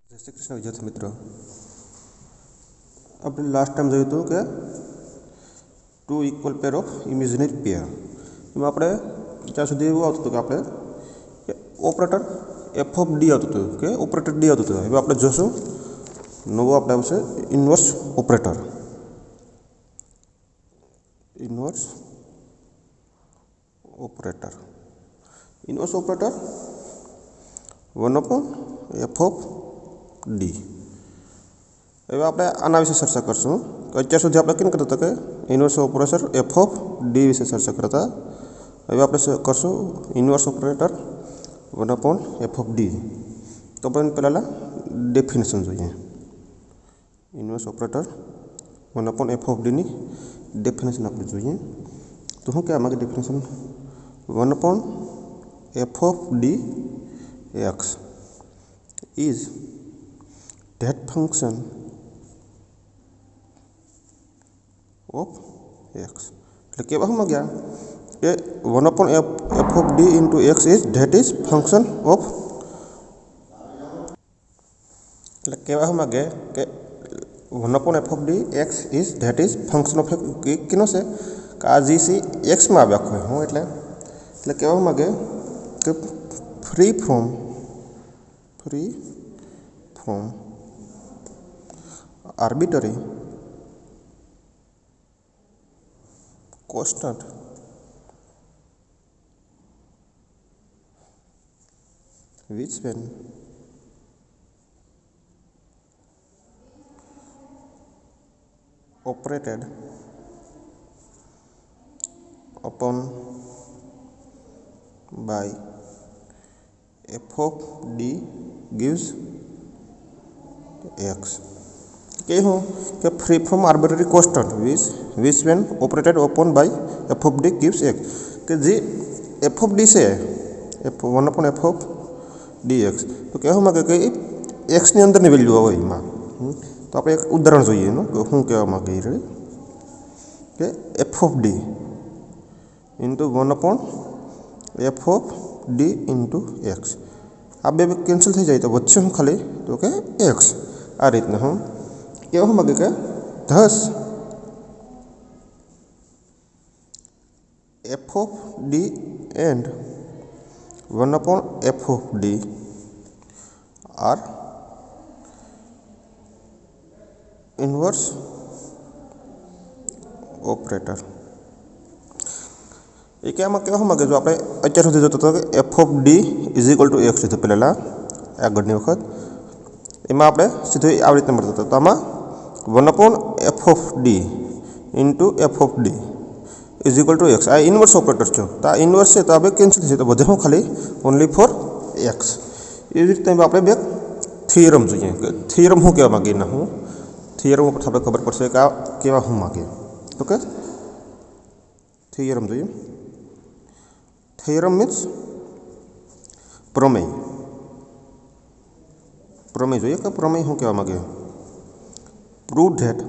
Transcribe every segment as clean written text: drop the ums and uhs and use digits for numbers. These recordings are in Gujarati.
જય શ્રી કૃષ્ણ વિદ્યાર્થી મિત્રો, આપણે લાસ્ટ ટાઈમ જોયું હતું કે two equal pair of imaginary pair. એમાં આપણે ત્યાં સુધી એવું આવતું હતું કે આપણે ઓપરેટર એફ ઓફ ડી આવતું હતું કે ઓપરેટર ડી આવતું હતું. હવે આપણે જોશું નવું આપણે આવશે inverse operator. Inverse operator inverse operator 1/f of D. હવે આપણે આના વિશે ચર્ચા કરશું કે અત્યાર સુધી આપણે કેમ કરતા હતા કે inverse operator F of D વિશે ચર્ચા કરતા. હવે આપણે કરશું inverse operator 1/f of D. તો આપણે પહેલાં ડેફિનેશન જોઈએ. ઇન્વર્સ ઓપરેટર 1/f ઓફ ડીની ડેફિનેશન આપણે જોઈએ. તો શું કહેવા માંગે definition? 1/f of D x is that function of x. એટલે કહેવા શું માંગ્યા કે 1/f of d into x is that is function of. એટલે કહેવા શું માંગે કે 1/f of d x is that is function of કેનો છે કે આ જી સી એક્સમાં આવ્યા હોય હું એટલે કહેવા શું માંગે કે free from arbitrary constant which when operated upon by f of d gives x. કે હું કે free from arbitrary constant which when operated upon by F of D gives x. કે જે એફ ઓફ ડી છે 1/f ઓફ ડી એક્સ, તો કહેવા માંગે કે એક્સની અંદરની વેલ્યુ હોય એમાં. તો આપણે એક ઉદાહરણ જોઈએ એનું કે શું કહેવા માંગે એ કે F of D into 1/f of D into x. આ બે કેન્સલ થઈ જાય તો વચ્ચે શું ખાલી તો કે એક્સ. આ રીતના હું કહેવા માંગે કે thus F of D and 1/f of D are inverse operator. એ કે આમાં કહેવા માંગે જો આપણે અત્યાર સુધી જોતો હતો કે F of D is equal two x લીધું પહેલાં આગળની વખત, એમાં આપણે સીધું આવી રીતના મળતો હતો. તો આમાં 1/f of D into F of D is equal two x. આ ઇન્વર્સ ઓપરેટર છે. તો આ ઇન્વર્સ છે તો આ બે કેન્સલ થશે, તો બધે હું ખાલી ઓનલી ફોર એક્સ. એવી રીતે આપણે બે થિયરમ જોઈએ કે થિયરમ શું કહેવા માંગે એના હું થિયરમ ઉપર આપણે ખબર પડશે કે આ કેવા શું માંગે. ઓકે, થિયરમ જોઈએ. થિયરમ મીન્સ પ્રમેય. પ્રમેય જોઈએ કે પ્રમેય શું કહેવા માંગે? Prove that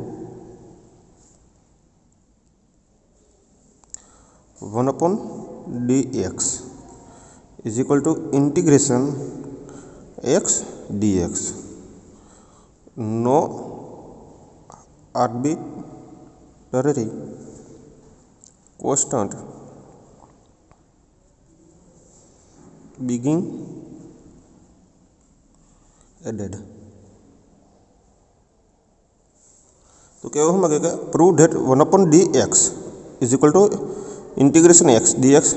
1/dx is equal to integration x dx. No arbitrary constant being added. તો કહેવા માંગે કે prove that 1/dx is equal to integration X DX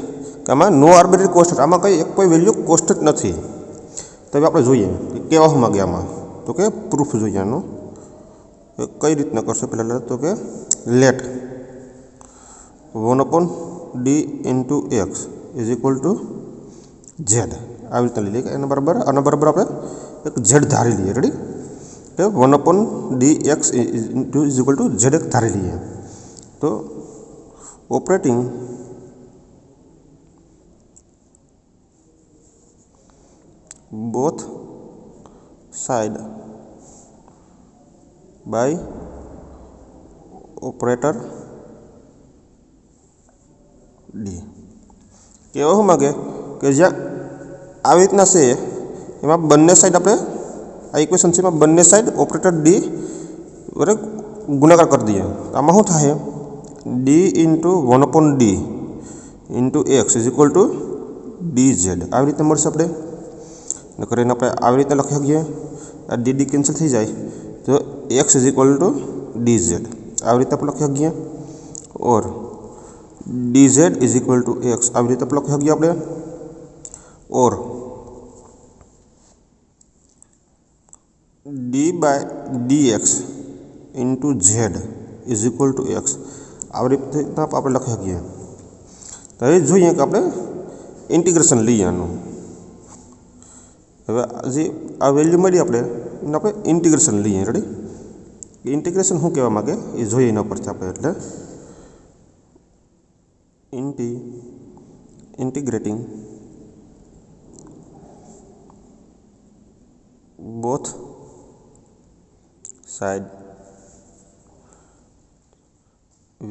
કે આમાં નો આર્બિટ્રરી કોન્સ્ટન્ટ, આમાં કોઈ વેલ્યુ કોન્સ્ટન્ટ નથી. તો હવે આપણે જોઈએ કે કેવા માંગે આમાં. તો કે પ્રૂફ જોઈએ આનું કઈ રીતના કરશો. પહેલાં તો કે let 1/d into X is equal to Z. આવી રીતના લઈ લઈએ કે આના બરાબર આપણે એક ઝેડ ધારી લઈએ. રેડી? કે 1/dx is equal to Z એક ધારી લઈએ. તો operating both side by operator d. કહેવા માંગે કે જ્યાં આવી રીતના છે એમાં બંને સાઈડ આપણે आ इक्वेशन से बने साइड ऑपरेटर डी बराबर गुणाकार कर दिए तो आम शू थाय D into 1/d into X is equal to dz आ रीते मळशे आपणे नकर एने आपणे आ रीते लखी सकीए आ डी डी केन्सल थी जाए तो X is equal to dz आ रीते આપણે લખી શકીએ और dz is equal to X आ रीते આપણે લખી શકીએ આપણે और d by dx into z is equal to X आ रीते આપણે લખી શકીએ तो ये જોઈએ કે આપણે इंटीग्रेशन लीए आनु हवे जे आ वेल्यू मळी आपणे एने आपणे इंटीग्रेशन लीए रेडी इंटीग्रेशन शू कहेवा मागे ए જોઈએ एना परथी आपणे એટલે integrating both side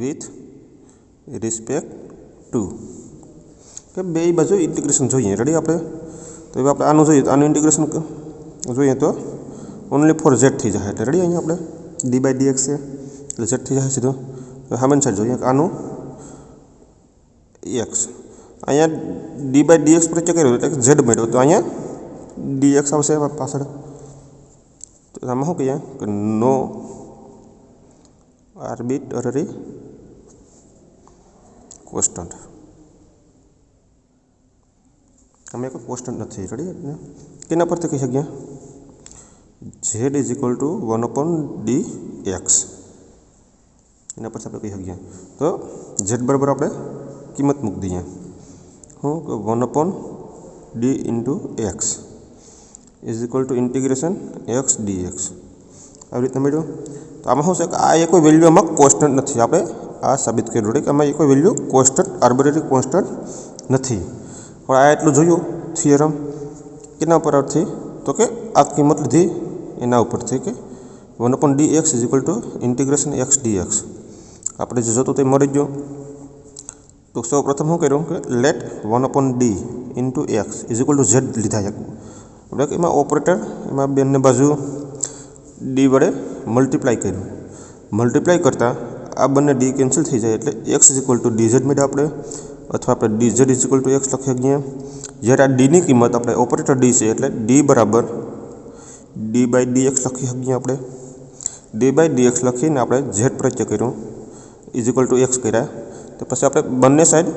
with respect to કે બે બાજુ इंटीग्रेशन જોઈએ रेडी આપણે તો હવે આપણે આનું જોઈએ તો આનું इंटीग्रेशन જોઈએ તો ઓનલી ફોર z થઈ જાય એટલે રેડી અહીંયા આપણે d by dx છે એટલે z થઈ જાય સીધું સામેની સાઈડ જોઈએ આનું x અહીંયા d by dx પ્રત્યે કર્યો એટલે z મળ્યો તો અહીંયા dx આવશે પાછળ તો આમાં શું કહીએ કે નો આર્બિટ્રરી કોન્સ્ટન્ટ हमें कोई कोन्स्टंट नहीं रेडी केना पर कही सकिए z is equal to 1/dx एना पर આપણે કહી શકીએ તો z बराबर આપણે કિંમત મૂકી દઈએ હું 1/d into x is equal to integration x dx आ रीते મળ્યું तो आम શું છે કે આ કોઈ વેલ્યુ આમાં કોન્સ્ટન્ટ નથી આપણે આ સાબિત કર્યું કે આમાં કોઈ વેલ્યુ કોન્સ્ટન્ટ આર્બિટ્રરી કોન્સ્ટન્ટ નથી और आ एटलू जो थियरम केना पर थी तो कि आ कीमत लीधी एना पर थी कि 1/dx is equal to integration x dx आपणे जे जोतुं ते मळी गयुं तो सौ प्रथम शू कर्युं कि let 1/d into X is equal to z लीधा એટલે કે એમાં ઓપરેટર એમાં બંને બાજુ d વડે મલ્ટીપ્લાય કર્યું મલ્ટીપ્લાય કરતાં આ બંને d કેન્સલ થઈ જાય એટલે x is equal to dz મળે આપણે अथवा आप dz is equal to X लखी सकीए जयरे आ डी की किंमत अपने ऑपरेटर डी से एटले डी बराबर d by dx लखी सकीए अपने d by dx लखीने आपणे z प्रत्ये कर्युं इज इक्वल टू एक्स कर्या तो पछी आपणे बंने साइड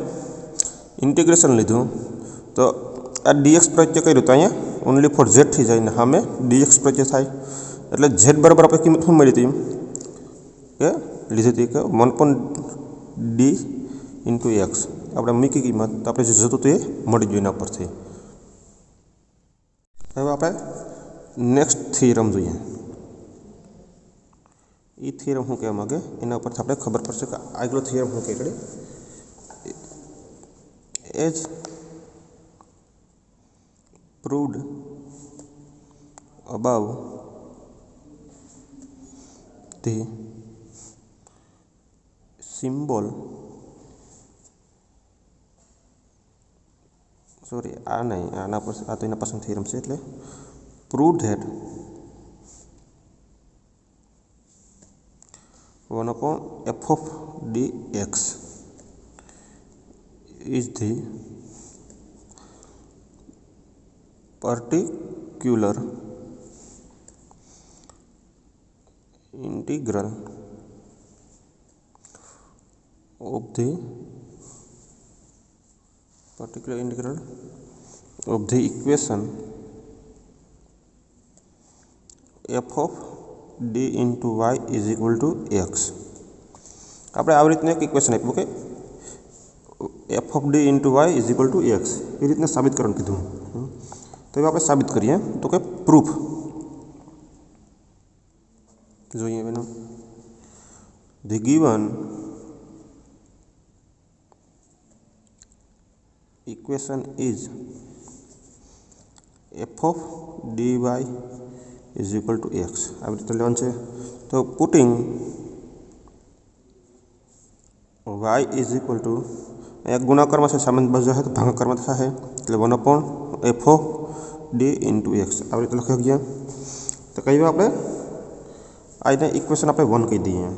इंटीग्रेशन लीधुं तो आ dx प्रत्ये कर्युं तो अहींया ओनली फॉर z थी जाए ने सामे dx प्रत्ये थाय एटले z बराबर आपणे किंमत शुं मळी हती के लीधी हती के 1/d इंटू एक्स આપણે મૂકી કિંમત તો આપણે જે જોતું તે મળી ગયું એના પરથી હવે આપણે નેક્સ્ટ થિયરમ જોઈએ એ થિયરમ શું કહેવા માગે એના પરથી આપણે ખબર પડશે કે આગલો થિયરમ શું કહે ready as proved above the symbol sorry आ नहीं आना पर आ तो पसंद थ्योरम से એટલે prove that 1/f of dx is the particular integral of the equation f of d into y is equal to x આપણે આવી રીતનું એક ઇક્વેશન આપ્યું કે f of d into y is equal to x એ રીતને સાબિત કરવાનું કીધું તો હવે આપણે સાબિત કરીએ તો કે પ્રૂફ જોઈએ એનું the given equation is f of dy is equal to x આવી રીતે લેવાનું છે તો putting y is equal to एक गुणाकार में सामान्य बाजू है तो भागाकार में था 1/f of d into x आ रीते लखी सकीए તો કઈ આપણે આને ઇક્વેશન આપણે 1 કહી દઈએ,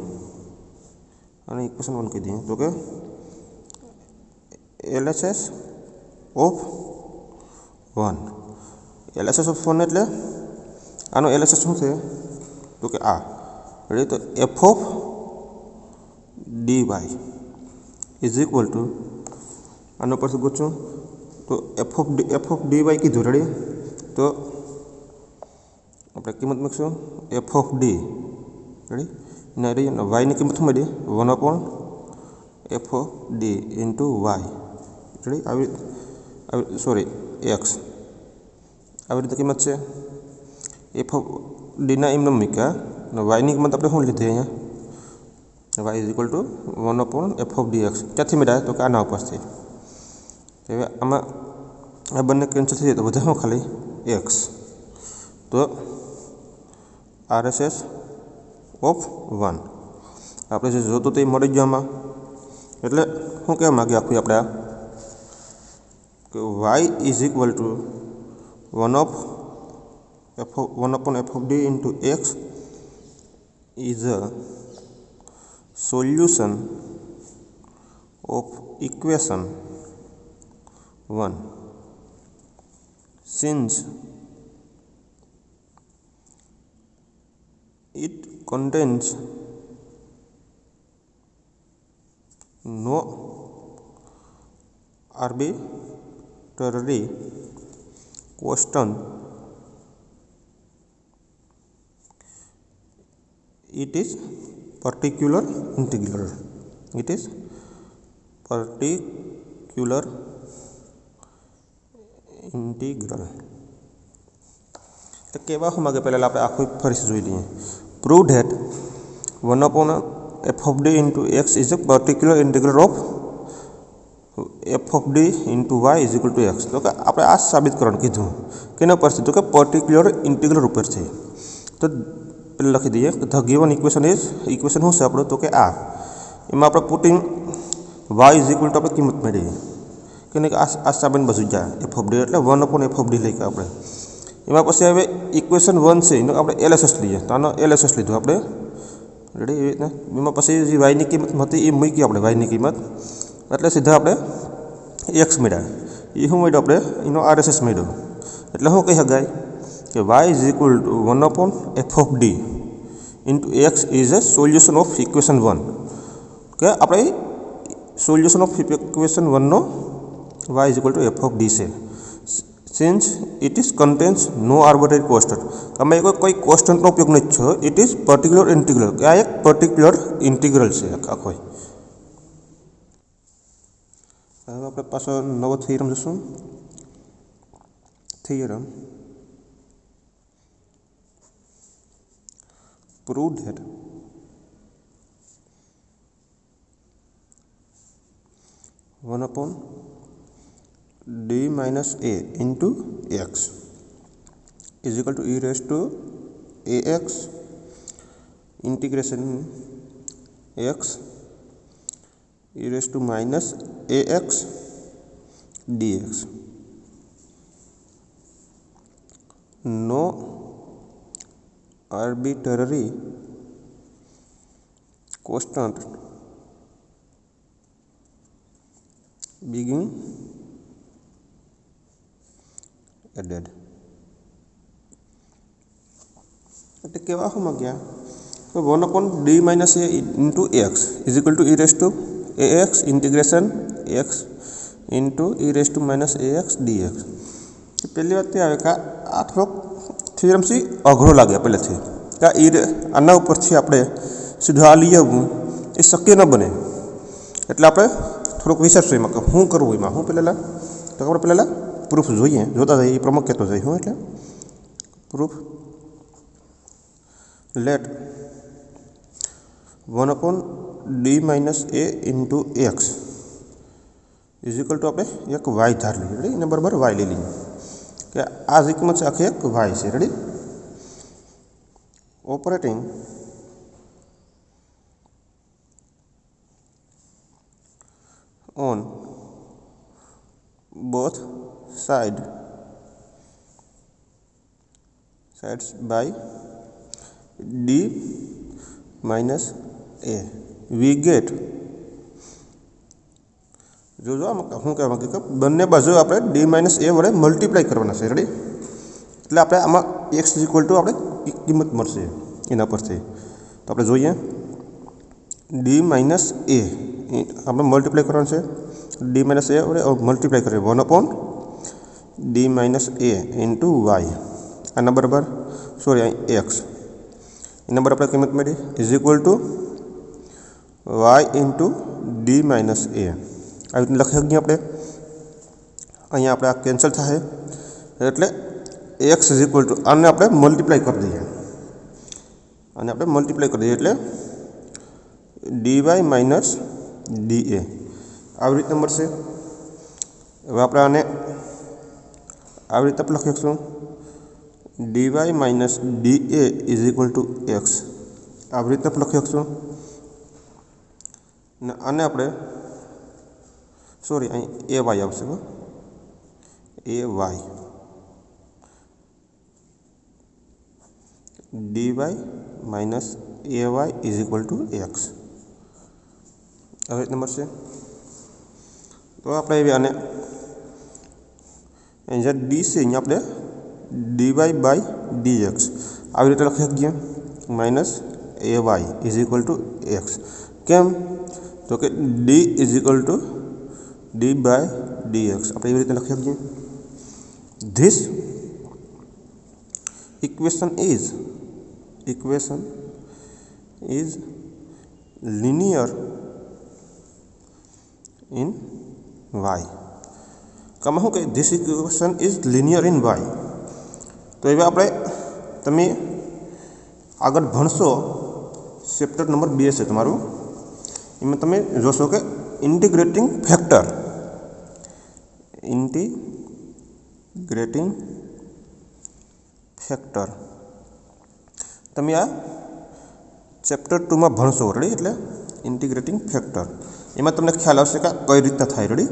અને ઇક્વેશન 1 કહી દઈએ તો કે LHS ઓફ 1, LHS ઓફ 1 એટલે આનો LHS શું છે તો કે આ રેડી, તો f of dy is equal two આનો પરથી ગોચું તો f ઓફ dy કીધું રેડી, તો આપણે કિંમત મૂકશું f ઓફ d રેડી, ને y ની કિંમત શું મળી 1/f of d into y ready, આવી સોરી x આવી રીતે કિંમત છે. f ઓફ d ના એમને મૂક્યા અને y ની કિંમત આપણે શું લીધી અહીંયા y is equal to 1/f of dx ક્યાંથી મળ્યા તો કે આના ઉપરથી. હવે આમાં આ બંને કેન્સલ થઈ જાય તો વધે શું ખાલી x, તો RHS ઓફ 1 આપણે જે જોતું તે મળી ગયું આમાં. એટલે શું કહેવા માગીએ આખું આપણે આ કે y is equal to 1/f of d into x is a solution of equation 1 since it contains no arbitrary constant. It is particular integral. It is particular integral. તો કેવા શું માગે પહેલાં આપણે આખું ફરીથી જોઈ લઈએ. Prove that 1/f of d into x is a particular integral of f of d into y is equal to x. તો કે આપણે આ સાબિત કરવાનું કીધું કેના પરથી તો કે પર્ટિક્યુલર ઇન્ટિગ્રલ ઉપરથી. તો પહેલાં લખી દઈએ ધ ગિવન ઇક્વેશન શું છે આપણું તો કે આ, એમાં આપણે putting y is equal to આપણે કિંમત મેળવીએ કે આ સાબિત બધું જાય f ઓફ d એટલે 1/f ઓફ d લઈ ગયા આપણે. એમાં પછી હવે ઇક્વેશન 1 છે એનો આપણે LHS લઈએ, તો આનો LHS લીધું આપણે રેડી એવી રીતના. એમાં પછી જે વાયની કિંમત હતી એ મૂકી આપણે વાયની કિંમત, એટલે સીધા આપણે x મળ્યા. એ શું મળ્યું આપણે એનો RHS મળ્યો. એટલે શું કહી શકાય કે y is equal to 1/f of d into x is a solution of equation 1. કે આપણે સોલ્યુશન ઓફ ઇક્વેશન 1 નો y is equal to f of d છે. Since it is contains no arbitrary constant, અમે કોઈ કોન્સ્ટન્ટનો ઉપયોગ નથી થયો. ઇટ ઇઝ પર્ટિક્યુલર ઇન્ટિગ્રલ, કે આ એક પર્ટિક્યુલર ઇન્ટિગ્રલ છે આખો. હવે આપણે પાછો નવો થિયરમ જોશું. Theorem prove that 1/d minus a into x is equal to e raised to ax integration x e raised to minus ax dx. No arbitrary constant being added. એટલે કેવા શું ગયા તો 1/d minus a into x is equal to e raised to ax integration x into e raised to minus ax dx. પહેલી વાત તે આવે કે આ થોડોક થિયરમ સી અઘરો લાગે પહેલેથી, કે આના ઉપરથી આપણે સીધું આ લઈ આવવું એ શક્ય ન બને. એટલે આપણે થોડુંક વિચારશું એમાં કે શું કરવું એમાં શું પહેલાં તો આપણે પહેલાં પ્રૂફ જોઈએ, જોતા જઈએ એ પ્રમુખ કહેતો જાય શું એટલે proof let 1/d minus a into x is equal to આપણે એક વાય ધાર લઈએ રેડી, એને બરાબર વાય લઈ લઈએ કે આ જ કિંમત છે આખી એક વાય છે ready. Operating on both side that's by d minus a we get जो શું કહેવાય કે બંને બાજુ આપણે d minus a વડે મલ્ટીપ્લાય કરવાના છે રેડી એટલે આપણે આમાં x ઇક્વલ ટુ આપણે કિંમત મળશે એના પરથી તો આપણે જોઈએ d minus a આપણે મલ્ટીપ્લાય કરવાનું છે d minus a વડે મલ્ટીપ્લાય કરીએ 1 upon d minus a into y આના બરાબર સોરી x એના બરાબર આપણે કિંમત મળી is equal two y into d minus a આ રીતે લખી શકીએ આપણે અહીંયા આપણે આ કેન્સલ થાય એટલે x ઇઝ ઇક્વલ ટુ આને આપણે મલ્ટીપ્લાય કરી દઈએ અને આપણે મલ્ટીપ્લાય કરી દઈએ એટલે dy માઇનસ da આવી રીતે મળશે હવે આપણે આને આવી રીતે આપણે લખી શકીશું dy minus da is equal to x આવી રીતે આપણે લખી શકીશું અને આને આપણે સોરી અહીં ay આવશે ay dy minus ay is equal to x આવી રીતે મળશે તો આપણે એવી આને અહીંયા d છે અહીંયા આપણે dy બાય dx આવી રીતે લખી શકીએ minus ay is equal to x કેમ તો કે d is equal to d by dx આપણે એવી રીતે લખી શકીએ this equation is linear in y કમાં શું કહે this equation is linear in y તો એવા આપણે તમે આગળ ભણશો ચેપ્ટર નંબર 2 છે તમારું એમાં તમે જોશો કે ઇન્ટિગ્રેટિંગ ફેક્ટર તમે આ ચેપ્ટર 2 માં ભણશો રેડી એટલે ઇન્ટિગ્રેટિંગ ફેક્ટર એમાં તમને ખ્યાલ આવશે કે કઈ રીતના થાય રેડી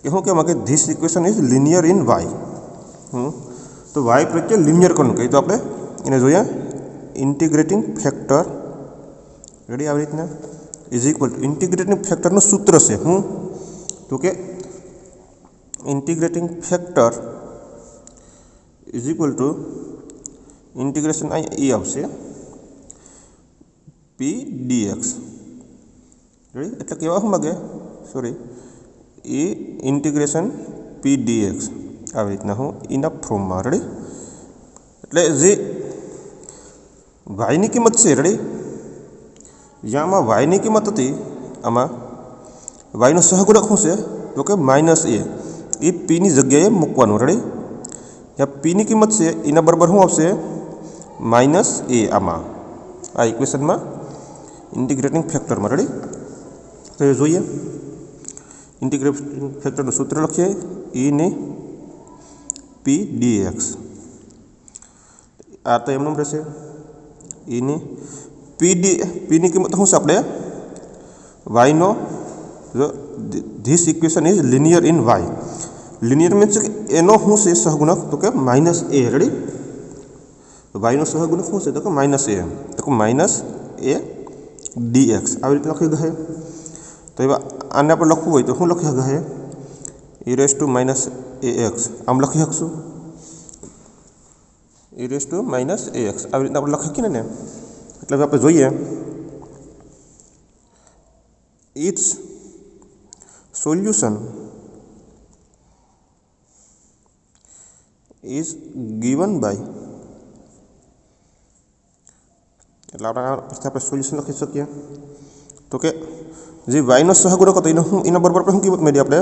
કે શું કહેવાય કે this equation is linear in y તો y પ્રત્યે લિનિયર કોનું કહે તો આપણે એને જોઈએ ઇન્ટિગ્રેટિંગ ફેક્ટર રેડી આવી રીતના ઇઝ ઇક્વલ ટુ ઇન્ટિગ્રેટિંગ ફેક્ટરનું સૂત્ર છે હું તો કે integrating factor is equal to integration અહીં એ આવશે p dx રેડી એટલે કેવા શું માગે સોરી એ ઇન્ટિગ્રેશન p dx આવી રીતના હું એના ફોર્મમાં રેડી એટલે જે વાયની કિંમત છે રેડી જ્યાં આમાં વાયની કિંમત હતી આમાં વાયનો સહગુણક શું છે તો કે માઇનસ એ પીની જગ્યાએ મૂકવાનું રેડી ત્યાં પીની કિંમત છે એના બરાબર શું આવશે માઇનસ એ આમાં આ ઇક્વેશનમાં ઇન્ટિગ્રેટિંગ ફેક્ટરમાં રેડી તો એ જોઈએ ઇન્ટિગ્રેટિંગ ફેક્ટરનું સૂત્ર લખીએ એને p dx આ તો એમનું રહેશે એને પીની કિંમત શું છે આપણે વાયનો this equation is linear in y linear means કે એનો શું છે સહગુણક તો કે માઇનસ એ રેડી વાયનો સહગુણક શું છે તો કે માઇનસ એ dx આવી રીતે લખી ગયે તો એવા આને આપણે લખવું હોય તો શું લખી ગયે e raise to minus ax આમ લખી શકશું e raise to minus ax આવી રીતે આપણે લખી શકીએ ને એટલે આપણે જોઈએ its solution is given by એટલે આપણે સોલ્યુશન લખી શકીએ તો કે જે વાયનો સહગુણક હતો એને હું એના બરાબર શું કિંમત મેળવી આપણે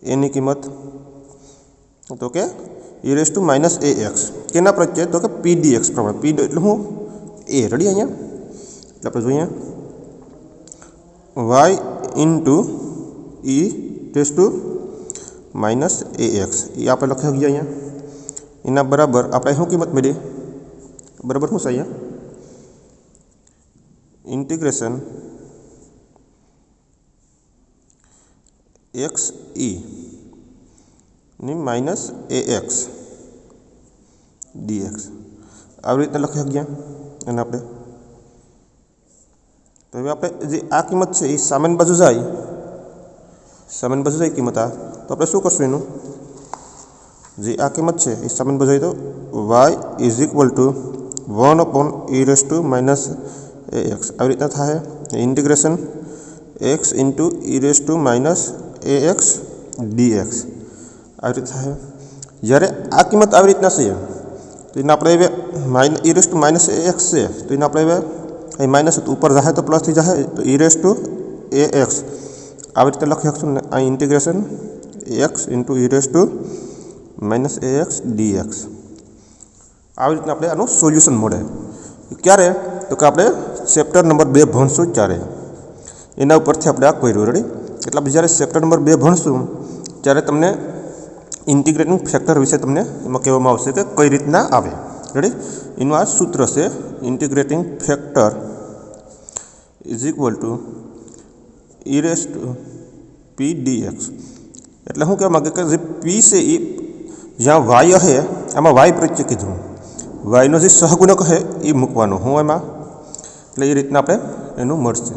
એની કિંમત તો કે e raise to minus ax કેના પ્રત્યે તો કે p dx પ્રમાણે p એટલે હું એ રેડી અહીંયા એટલે આપણે જોઈએ y into e raise to minus ax એ આપણે લખી શકીએ અહીંયા એના બરાબર આપણે શું કિંમત મેળવી બરાબર શું છે અહીંયા ઇન્ટિગ્રેશન x e ની માઇનસ ax dx આવી રીતે લખી શકીએ અને આપણે તો હવે આપણે જે આ કિંમત છે એ સામાન્ય બાજુ જાય કિંમત આ તો આપણે શું કરશું એનું જે આ કિંમત છે એ સામાન્ય બાજુ જાય તો y is equal two 1/e - ax આવી રીતના થાય integration x into e - ax dx આવી રીતે થાય જ્યારે આ કિંમત આવી રીતના છે તો એને આપણે હવે e - ax છે તો એને આપણે હવે અહીં માઇનસ ઉપર જાય તો પ્લસ થઈ જાય તો e - ax આવી રીતે લખી શકશું ને આ integration x into e - ax dx આવી રીતના આપણે આનું સોલ્યુશન મળે ક્યારે તો કે આપણે ચેપ્ટર નંબર 2 ભણશું ત્યારે એના ઉપરથી આપણે આ કર્યું રેડી એટલે આપણે જ્યારે ચેપ્ટર નંબર 2 ભણશું ત્યારે તમને ઇન્ટિગ્રેટિંગ ફેક્ટર વિશે તમને એમાં કહેવામાં આવશે કે કઈ રીતના આવે રેડી એનું આ સૂત્ર છે integrating factor is equal two e - p dx એટલે શું કહેવા માગે કે જે p છે એ જ્યાં y હે આમાં y પ્રત્યે કીધું yનો જે સહગુણક છે એ મૂકવાનો હું એમાં એટલે એ રીતના આપણે એનું મળશે